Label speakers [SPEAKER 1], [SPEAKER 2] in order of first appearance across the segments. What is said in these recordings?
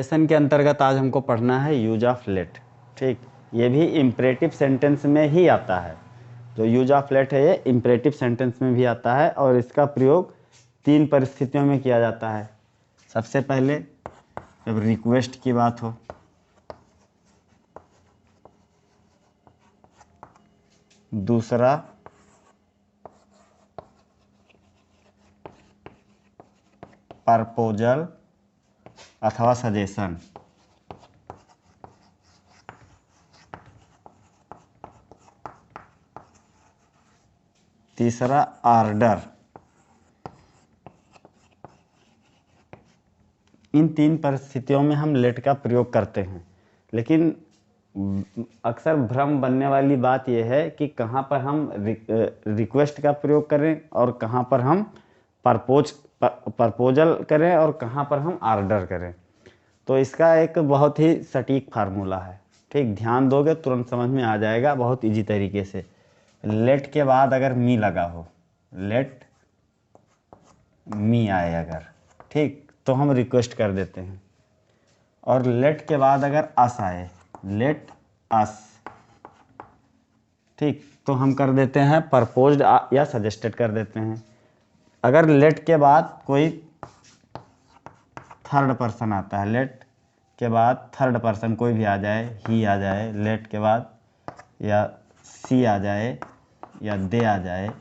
[SPEAKER 1] Question के अंतर्गत आज हमको पढ़ना है यूज ऑफ लेट। ठीक, ये भी इम्परेटिव सेंटेंस में ही आता है। जो यूज ऑफ लेट है ये इम्परेटिव सेंटेंस में भी आता है और इसका प्रयोग 3 परिस्थितियों में किया जाता है। सबसे पहले जब रिक्वेस्ट की बात हो, दूसरा प्रपोजल अथवा सजेशन, तीसरा ऑर्डर। इन 3 परिस्थितियों में हम लेट का प्रयोग करते हैं, लेकिन अक्सर भ्रम बनने वाली बात यह है कि कहाँ पर हम रिक्वेस्ट का प्रयोग करें और कहाँ पर हम प्रपोजल करें और कहाँ पर हम ऑर्डर करें। तो इसका एक बहुत ही सटीक फार्मूला है। ठीक, ध्यान दोगे तुरंत समझ में आ जाएगा बहुत इजी तरीके से। लेट के बाद अगर मी लगा हो, लेट मी आए अगर, ठीक, तो हम रिक्वेस्ट कर देते हैं। और लेट के बाद अगर अस आए, लेट अस, ठीक, तो हम कर देते हैं प्रपोज्ड या सजेस्टेड कर देते हैं। अगर लेट के बाद कोई थर्ड पर्सन आता है, लेट के बाद थर्ड पर्सन कोई भी आ जाए, ही आ जाए लेट के बाद, या सी आ जाए, या दे आ जाए,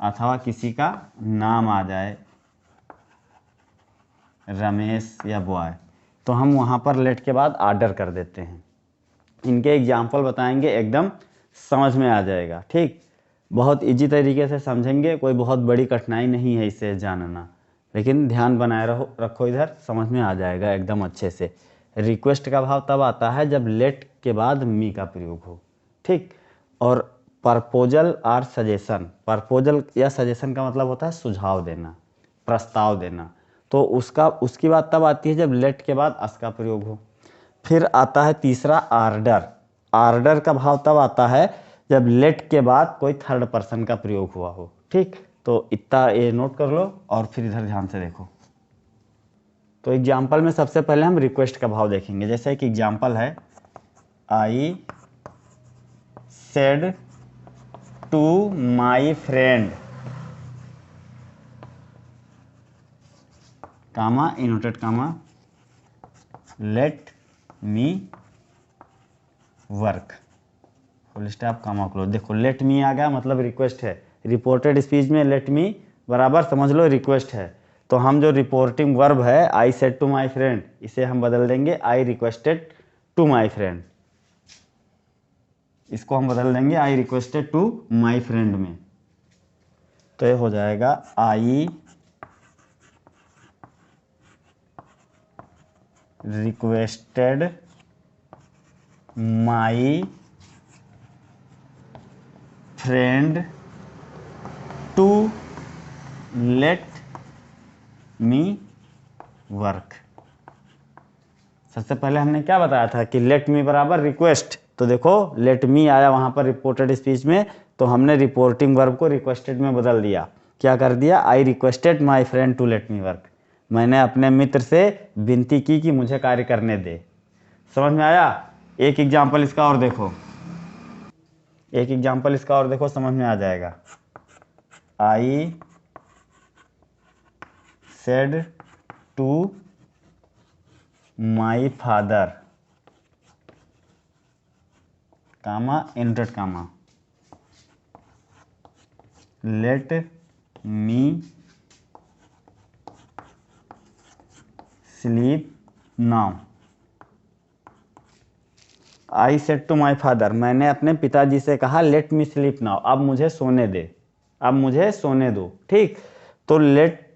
[SPEAKER 1] अथवा किसी का नाम आ जाए, रमेश या बॉय, तो हम वहाँ पर लेट के बाद ऑर्डर कर देते हैं। इनके एग्जाम्पल बताएंगे, एकदम समझ में आ जाएगा। ठीक, बहुत इजी तरीके से समझेंगे, कोई बहुत बड़ी कठिनाई नहीं है इसे जानना, लेकिन ध्यान बनाए रखो, इधर समझ में आ जाएगा एकदम अच्छे से। रिक्वेस्ट का भाव तब आता है जब लेट के बाद मी का प्रयोग हो। ठीक, और प्रपोजल और सजेशन, प्रपोजल या सजेशन का मतलब होता है सुझाव देना, प्रस्ताव देना। तो उसकी बात तब आती है जब लेट के बाद अस का प्रयोग हो। फिर आता है तीसरा ऑर्डर। ऑर्डर का भाव तब आता है जब लेट के बाद कोई थर्ड पर्सन का प्रयोग हुआ हो। ठीक, तो इतना ये नोट कर लो और फिर इधर ध्यान से देखो। तो एग्जाम्पल में सबसे पहले हम रिक्वेस्ट का भाव देखेंगे। जैसे एक एग्जाम्पल है, I said to my friend, comma inverted comma, let me work, full stop comma close. देखो लेट मी आ गया मतलब रिक्वेस्ट है। रिपोर्टेड स्पीच में लेट मी बराबर समझ लो रिक्वेस्ट है। तो हम जो रिपोर्टिंग वर्ब है I said to my friend, इसे हम बदल देंगे I requested to my friend. इसको हम बदल देंगे I requested to my friend में। तो ये हो जाएगा I requested my friend to let me work. सबसे पहले हमने क्या बताया था कि लेट मी बराबर रिक्वेस्ट। तो देखो लेट मी आया वहाँ पर रिपोर्टेड स्पीच में, तो हमने रिपोर्टिंग वर्ब को रिक्वेस्टेड में बदल दिया। क्या कर दिया, I requested my friend to let me work. मैंने अपने मित्र से विनती की कि मुझे कार्य करने दे। समझ में आया? एक एग्जाम्पल इसका और देखो, एक एग्जाम्पल इसका और देखो, समझ में आ जाएगा। I said to my father, comma inverted comma, let me sleep now. I said to my father, मैंने अपने पिताजी से कहा लेट मी स्लीप नाउ, अब मुझे सोने दे, अब मुझे सोने दो। ठीक, तो लेट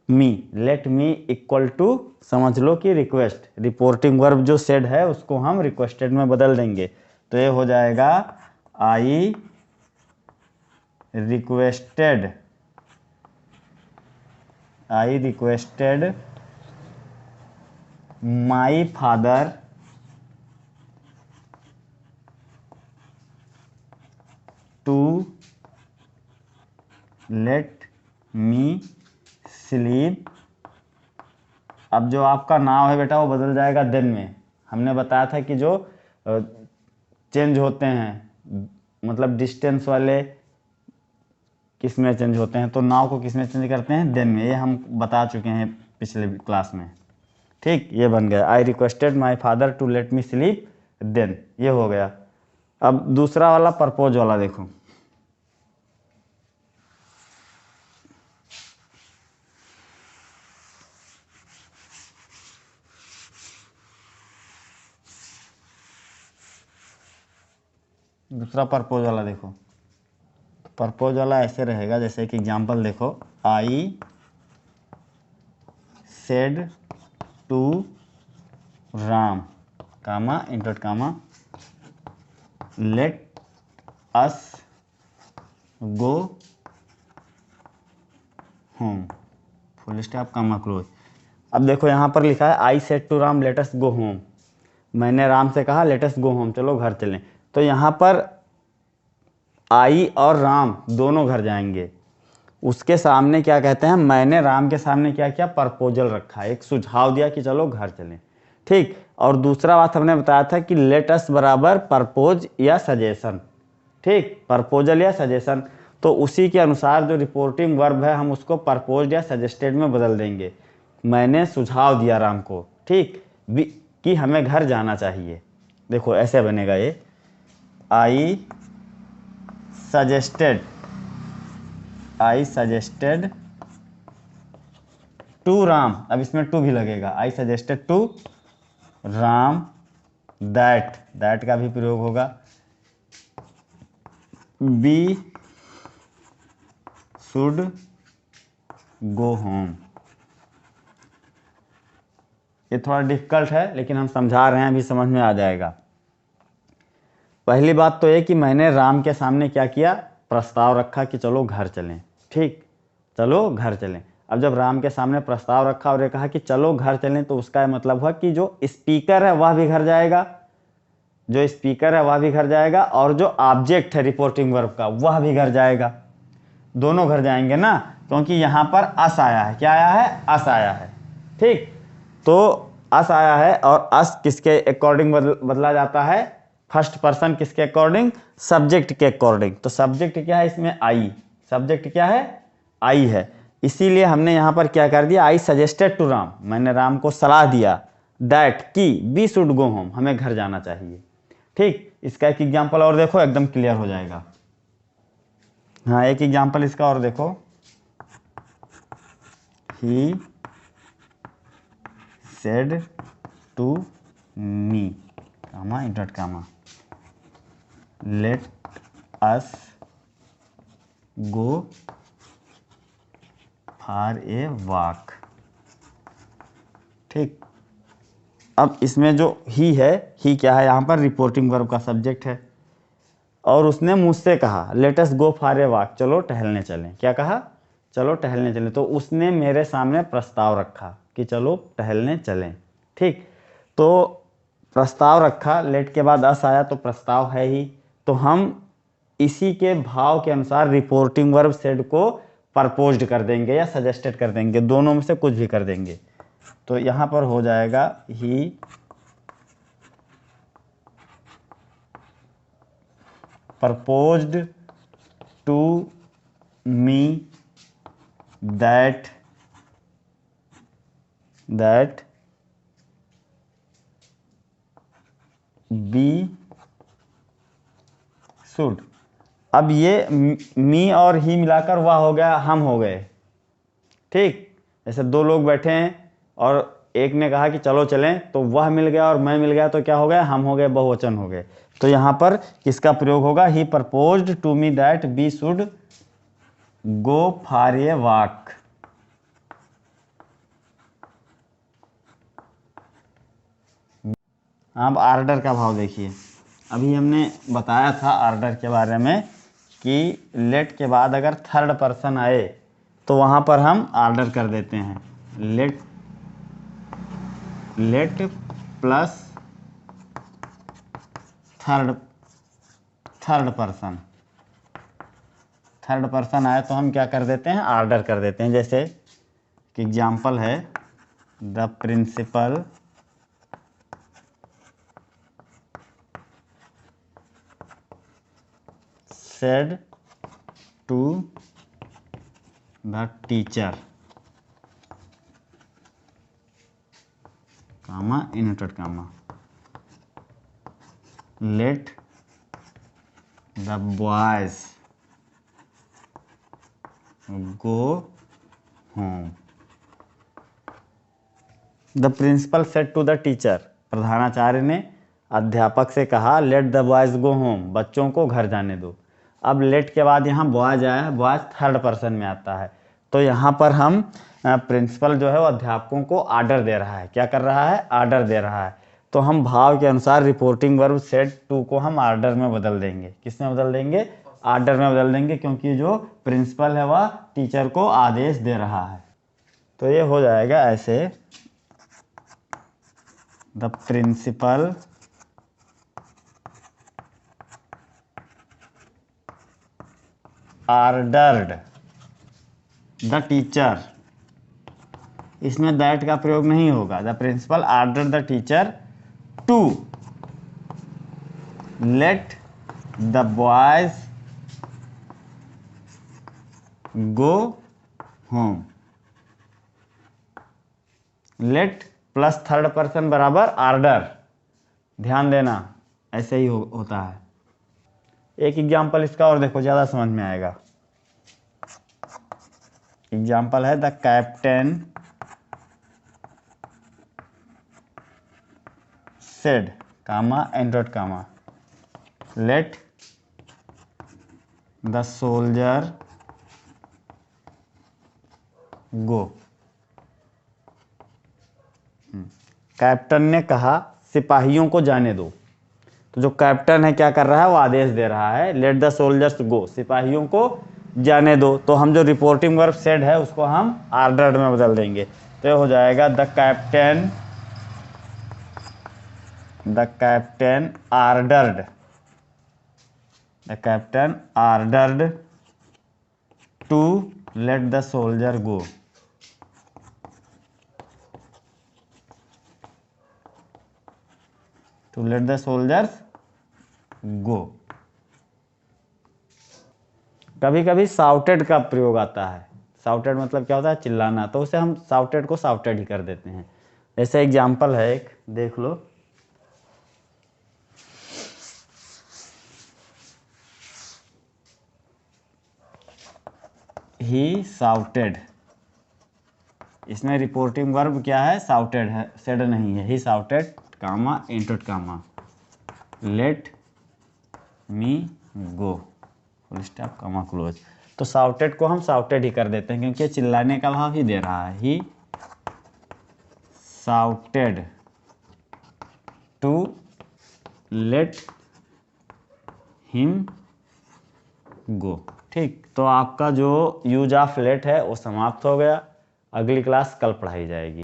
[SPEAKER 1] मी इक्वल टू समझ लो कि रिक्वेस्ट, रिपोर्टिंग वर्ब जो सेड है उसको हम रिक्वेस्टेड में बदल देंगे। तो ये हो जाएगा I requested my father to let me sleep अब जो आपका नाव है बेटा वो बदल जाएगा देन में। हमने बताया था कि जो चेंज होते हैं मतलब डिस्टेंस वाले किस में चेंज होते हैं, तो नाव को किस में चेंज करते हैं, देन में। ये हम बता चुके हैं पिछले क्लास में। ठीक, ये बन गया I requested my father to let me sleep then, ये हो गया। अब दूसरा वाला परपोज वाला देखो। दूसरा परपोज वाला देखो। परपोज वाला ऐसे रहेगा, जैसे कि एग्जांपल देखो, I said to Ram comma inverted comma let us go home full stop comma close. अब देखो यहाँ पर लिखा है I said to Ram let us go home. मैंने राम से कहा लेट अस गो होम, चलो घर चलें। तो यहाँ पर आई और राम दोनों घर जाएंगे। उसके सामने क्या कहते हैं, मैंने राम के सामने क्या किया, प्रपोजल रखा, एक सुझाव दिया कि चलो घर चलें। ठीक, और दूसरा बात हमने बताया था कि लेट अस बराबर प्रपोज या सजेशन। ठीक, प्रपोजल या सजेशन। तो उसी के अनुसार जो रिपोर्टिंग वर्ब है हम उसको प्रपोज्ड या सजेस्टेड में बदल देंगे। मैंने सुझाव दिया राम को, ठीक, कि हमें घर जाना चाहिए। देखो ऐसे बनेगा ये, आई सजेस्टेड टू राम। अब इसमें टू भी लगेगा, I suggested to Ram that का भी प्रयोग होगा, बी शुड गो होम। ये थोड़ा डिफिकल्ट है लेकिन हम समझा रहे हैं, अभी समझ में आ जाएगा। पहली बात तो ये कि मैंने राम के सामने क्या किया, प्रस्ताव रखा कि चलो घर चलें। ठीक, चलो घर चलें। अब जब राम के सामने प्रस्ताव रखा और ये कहा कि चलो घर चलें, तो उसका मतलब हुआ कि जो स्पीकर है वह भी घर जाएगा, जो स्पीकर है वह भी घर जाएगा, और जो ऑब्जेक्ट है रिपोर्टिंग वर्ब का वह भी घर जाएगा। दोनों घर जाएंगे ना, क्योंकि यहाँ पर अस आया है। क्या आया है, अस आया है। ठीक, तो अस आया है और अस किसके अकॉर्डिंग बदला जाता है, फर्स्ट पर्सन किसके अकॉर्डिंग, सब्जेक्ट के अकॉर्डिंग। तो सब्जेक्ट क्या है इसमें, आई। सब्जेक्ट क्या है, आई है। इसीलिए हमने यहाँ पर क्या कर दिया, आई सजेस्टेड टू राम, मैंने राम को सलाह दिया, दैट की वी शुड गो होम, हमें घर जाना चाहिए। ठीक, इसका एक एग्जाम्पल और देखो, एकदम क्लियर हो जाएगा। हाँ, एक एग्जाम्पल इसका और देखो, he said to me comma inverted comma let us go for a walk. ठीक, अब इसमें जो ही है, ही क्या है यहाँ पर, रिपोर्टिंग वर्ब का सब्जेक्ट है, और उसने मुझसे कहा late us go for a walk, चलो टहलने चलें। क्या कहा, चलो टहलने चलें। तो उसने मेरे सामने प्रस्ताव रखा कि चलो टहलने चलें। ठीक, तो प्रस्ताव रखा, लेट के बाद अस आया तो प्रस्ताव है ही, तो हम इसी के भाव के अनुसार रिपोर्टिंग वर्ब सेड को प्रपोज्ड कर देंगे या सजेस्टेड कर देंगे, दोनों में से कुछ भी कर देंगे। तो यहाँ पर हो जाएगा he proposed to me that we should. अब ये मी और ही मिलाकर वह हो गया, हम हो गए। ठीक, जैसे दो लोग बैठे हैं और एक ने कहा कि चलो चलें, तो वह मिल गया और मैं मिल गया, तो क्या हो गया, हम हो गए, बहुवचन हो गए। तो यहाँ पर किसका प्रयोग होगा, he proposed to me that we should go for a walk. अब आर्डर का भाव देखिए। अभी हमने बताया था आर्डर के बारे में कि लेट के बाद अगर थर्ड पर्सन आए तो वहाँ पर हम आर्डर कर देते हैं, लेट प्लस थर्ड पर्सन आए तो हम क्या कर देते हैं, आर्डर कर देते हैं। जैसे कि एग्जाम्पल है, the principal said to the teacher, comma inverted comma, let the boys go home. The principal said to the teacher, प्रधानाचार्य ने अध्यापक से कहा let the boys go home, बच्चों को घर जाने दो। अब लेट के बाद यहाँ बॉयज आया है, बॉयज थर्ड पर्सन में आता है, तो यहाँ पर हम प्रिंसिपल जो है वो अध्यापकों को आर्डर दे रहा है। क्या कर रहा है? आर्डर दे रहा है। तो हम भाव के अनुसार रिपोर्टिंग वर्ब सेड टू को हम आर्डर में बदल देंगे। किस में बदल देंगे? आर्डर में बदल देंगे, क्योंकि जो प्रिंसिपल है वह टीचर को आदेश दे रहा है। तो ये हो जाएगा ऐसे, the principal ordered the teacher, इसमें दैट का प्रयोग नहीं होगा। The principal ordered the teacher to let the boys go home. Let plus third person बराबर ऑर्डर, ध्यान देना, ऐसे ही होता है। एक एग्जाम्पल इसका और देखो, ज़्यादा समझ में आएगा। एग्जाम्पल है the captain said comma and comma let the soldier go. Captain ने कहा सिपाहियों को जाने दो। तो जो कैप्टन है क्या कर रहा है? वो आदेश दे रहा है लेट द सोल्जर्स गो, सिपाहियों को जाने दो। तो हम जो रिपोर्टिंग वर्ब सेड है उसको हम ऑर्डर्ड में बदल देंगे। तो ये हो जाएगा the captain ordered to let the soldier go. To let the soldiers go. कभी कभी साउटेड का प्रयोग आता है। साउटेड मतलब क्या होता है? चिल्लाना। तो उसे हम साउटेड को साउटेड ही कर देते हैं। जैसे एग्जाम्पल है एक, देख लो। ही साउटेड, इसमें रिपोर्टिंग वर्ब क्या है? साउटेड है, सेड नहीं है। He shouted comma inverted comma let me go, full stop comma close. तो साउटेड को हम साउटेड ही कर देते हैं, क्योंकि चिल्लाने का भाव ही दे रहा है। He shouted to let him go. ठीक, तो आपका जो यूज ऑफ लेट है वो समाप्त हो गया। अगली क्लास कल पढ़ाई जाएगी।